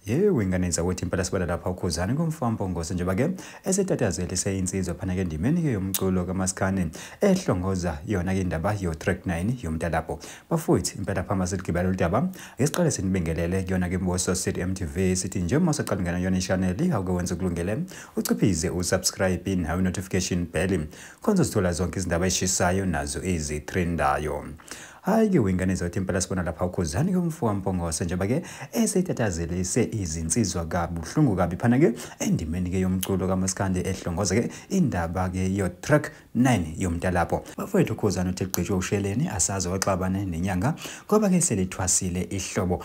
Winganiza ukuthi impela sibona lapha ukhuzani kumfampongoso njengoba ke esetatazele seyinsizwa phana ke endimeni ke yomculo kaMaskandi ehlongoza yona ke indaba yo track 9 yomntalapho bafowethu impela phamba siligibela udaba ngesiqale sinibingelele kuyona ke Mboso City MTV sithi nje uma usaqala ngena yona i-channel awuke wenza kulungele uciphize usubscribe nawe notification bell khonza sithola zonke izindaba ezishisayo nazo ezitrendayo. Hayi ke winganiza ukuthi impela sibona lapha ukhuzani kumfampongoso njengoba ke esetatazele izinsizwa kabuhlungu kabi phana ke endimeni ke yomculo kaMaskandi ehlongoza ke indaba ke yo track 9 yomntalapho bafowethu ukhuzani uthi gqitshwe usheleni asazi waxabane nenyanga ngoba ke selithwasile ihlobo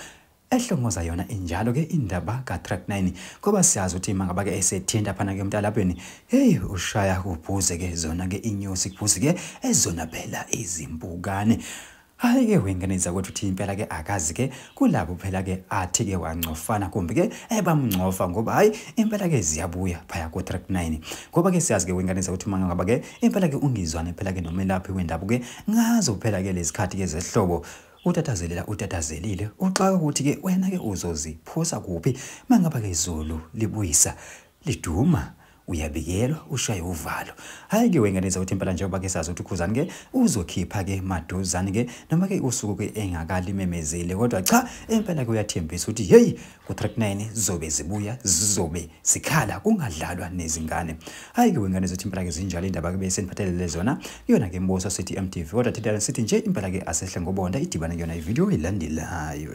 ehlongoza yona injalo ke indaba ka track 9 ngoba siyazi ukuthi mangaba ke esethinta phana ke emntalapheni hey ushaya kubhuze ke zona ke inyosi kubhuze ke ezona phela izimpukane. Hayi ke winganiza ukuthi impela ke akazi ke kulabo phela ke athi ke wancofana kumbe ke ebamncofa ngoba hayi impela ke ziyabuya phaya ku track 9 ngoba ke siyazi ke winganiza ukuthi manga ngaba ke impela ke ungizwane phela ke nomelaphi wendaba ke ngazo phela ke lezikhathi ke zehlobo utatazelile uxaka ukuthi ke wena ke uzoziphosa kuphi mangaba ke izulu libuyisa liduma uyabikelwa ushaye uvalo. Hayi ke wenganiza ukuthi impela njengoba ke sazi ukuthi ukhuzani ke uzokhipha ke maduzane ke noma ke usuku ke engakalimemezile kodwa cha impela ke uyathembisa ukuthi hey ku track 9 zizobe zibuya zizobe sikhala kungadlalwa nezingane. Hayi ke wenganiza ukuthi impela ke zinjalo indaba ke bese niphathelele zona yona ke Mboso City MTV kodwa thina sithi nje impela ke asehle ngobonda idibana yona ivideo elandelayo.